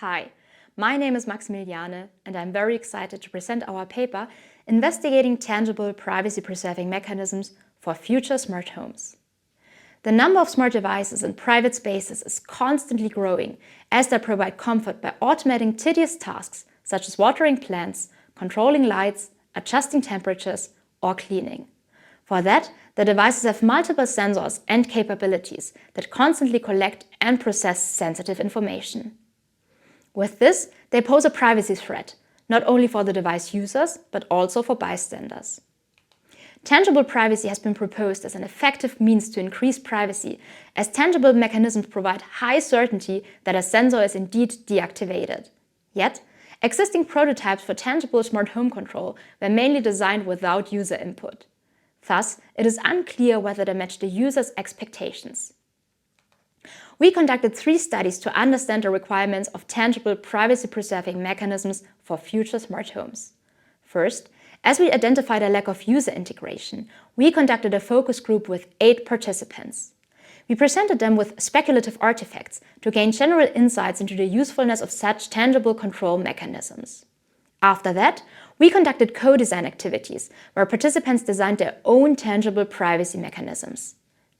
Hi, my name is Maximiliane and I'm very excited to present our paper investigating tangible privacy-preserving mechanisms for future smart homes. The number of smart devices in private spaces is constantly growing as they provide comfort by automating tedious tasks such as watering plants, controlling lights, adjusting temperatures, or cleaning. For that, the devices have multiple sensors and capabilities that constantly collect and process sensitive information. With this, they pose a privacy threat, not only for the device users, but also for bystanders. Tangible privacy has been proposed as an effective means to increase privacy, as tangible mechanisms provide high certainty that a sensor is indeed deactivated. Yet, existing prototypes for tangible smart home control were mainly designed without user input. Thus, it is unclear whether they match the user's expectations. We conducted 3 studies to understand the requirements of tangible privacy-preserving mechanisms for future smart homes. First, as we identified a lack of user integration, we conducted a focus group with 8 participants. We presented them with speculative artifacts to gain general insights into the usefulness of such tangible control mechanisms. After that, we conducted co-design activities where participants designed their own tangible privacy mechanisms.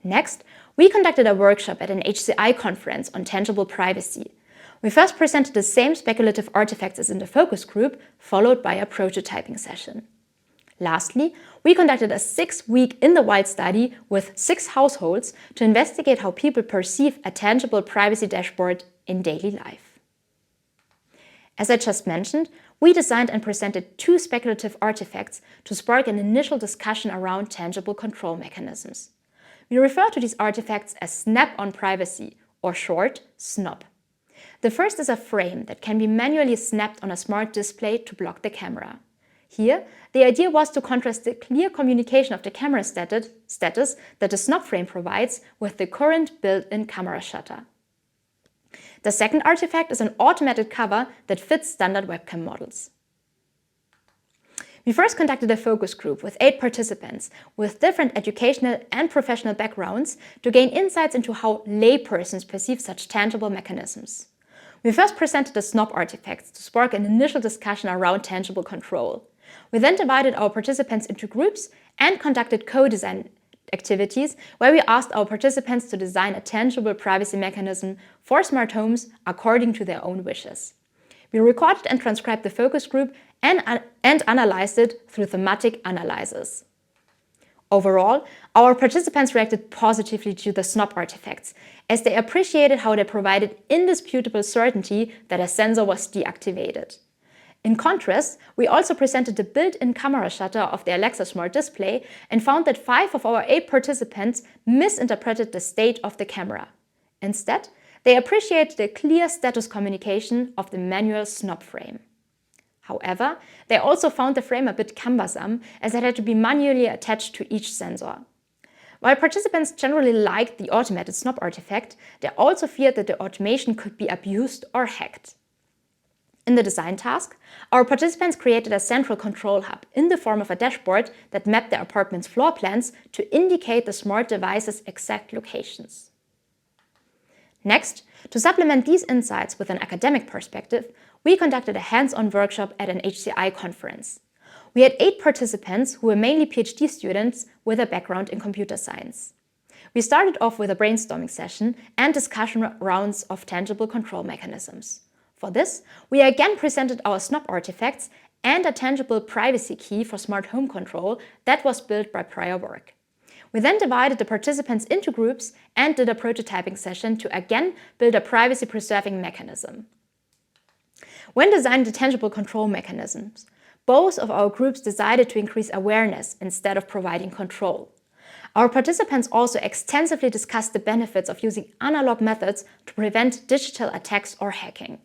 Next, we conducted a workshop at an SIGCHI conference on tangible privacy. We first presented the same speculative artifacts as in the focus group, followed by a prototyping session. Lastly, we conducted a 6-week in-the-wild study with 6 households to investigate how people perceive a tangible privacy dashboard in daily life. As I just mentioned, we designed and presented 2 speculative artifacts to spark an initial discussion around tangible control mechanisms. We refer to these artifacts as Snap-on Privacy, or short, SNOP. The first is a frame that can be manually snapped on a smart display to block the camera. Here, the idea was to contrast the clear communication of the camera status that the SNOP frame provides with the current built-in camera shutter. The second artifact is an automated cover that fits standard webcam models. We first conducted a focus group with 8 participants with different educational and professional backgrounds to gain insights into how laypersons perceive such tangible mechanisms. We first presented the SNOP artifacts to spark an initial discussion around tangible control. We then divided our participants into groups and conducted co-design activities where we asked our participants to design a tangible privacy mechanism for smart homes according to their own wishes. We recorded and transcribed the focus group and analyzed it through thematic analysis. Overall, our participants reacted positively to the SNOP artifacts, as they appreciated how they provided indisputable certainty that a sensor was deactivated. In contrast, we also presented the built-in camera shutter of the Alexa smart display and found that 5 of our 8 participants misinterpreted the state of the camera. Instead, they appreciated the clear status communication of the manual SNOP frame. However, they also found the frame a bit cumbersome as it had to be manually attached to each sensor. While participants generally liked the automated SNOP artifact, they also feared that the automation could be abused or hacked. In the design task, our participants created a central control hub in the form of a dashboard that mapped their apartment's floor plans to indicate the smart device's exact locations. Next, to supplement these insights with an academic perspective, we conducted a hands-on workshop at an SIGCHI conference. We had 8 participants who were mainly PhD students with a background in computer science. We started off with a brainstorming session and discussion rounds of tangible control mechanisms. For this, we again presented our SNOP artifacts and a tangible privacy key for smart home control that was built by prior work. We then divided the participants into groups and did a prototyping session to again build a privacy-preserving mechanism. When designing the tangible control mechanisms, both of our groups decided to increase awareness instead of providing control. Our participants also extensively discussed the benefits of using analog methods to prevent digital attacks or hacking.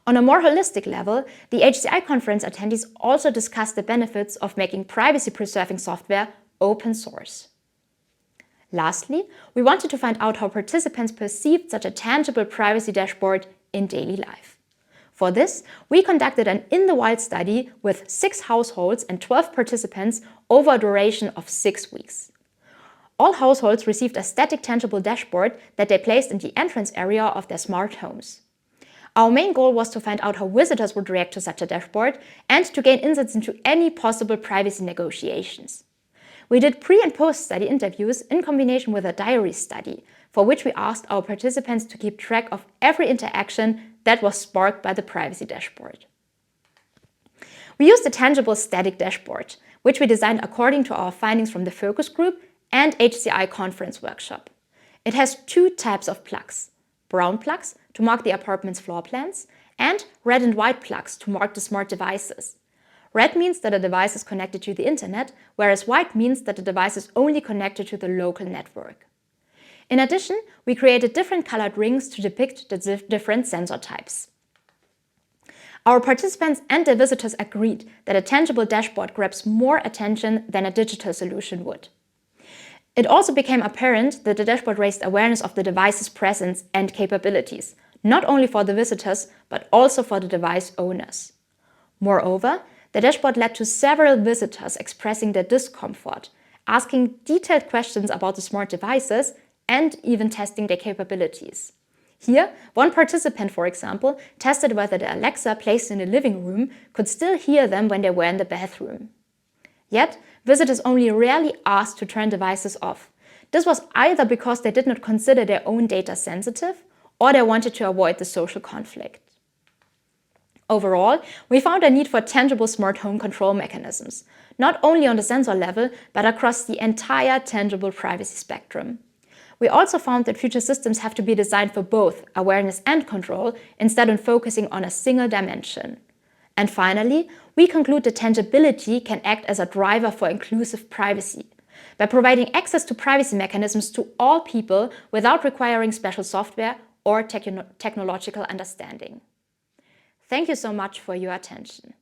On a more holistic level, the SIGCHI conference attendees also discussed the benefits of making privacy-preserving software open source. Lastly, we wanted to find out how participants perceived such a tangible privacy dashboard in daily life. For this, we conducted an in-the-wild study with 6 households and 12 participants over a duration of 6 weeks. All households received a static tangible dashboard that they placed in the entrance area of their smart homes. Our main goal was to find out how visitors would react to such a dashboard and to gain insights into any possible privacy negotiations. We did pre- and post-study interviews in combination with a diary study, for which we asked our participants to keep track of every interaction that was sparked by the privacy dashboard. We used a tangible static dashboard, which we designed according to our findings from the focus group and HCI conference workshop. It has two types of plugs: brown plugs to mark the apartment's floor plans and red and white plugs to mark the smart devices. Red means that a device is connected to the internet, whereas white means that the device is only connected to the local network. In addition, we created different colored rings to depict the different sensor types. Our participants and their visitors agreed that a tangible dashboard grabs more attention than a digital solution would. It also became apparent that the dashboard raised awareness of the device's presence and capabilities, not only for the visitors, but also for the device owners. Moreover, the dashboard led to several visitors expressing their discomfort, asking detailed questions about the smart devices, and even testing their capabilities. Here, one participant, for example, tested whether the Alexa placed in the living room could still hear them when they were in the bathroom. Yet, visitors only rarely asked to turn devices off. This was either because they did not consider their own data sensitive, or they wanted to avoid the social conflict. Overall, we found a need for tangible smart home control mechanisms, not only on the sensor level, but across the entire tangible privacy spectrum. We also found that future systems have to be designed for both awareness and control, instead of focusing on a single dimension. And finally, we conclude that tangibility can act as a driver for inclusive privacy, by providing access to privacy mechanisms to all people without requiring special software or technological understanding. Thank you so much for your attention.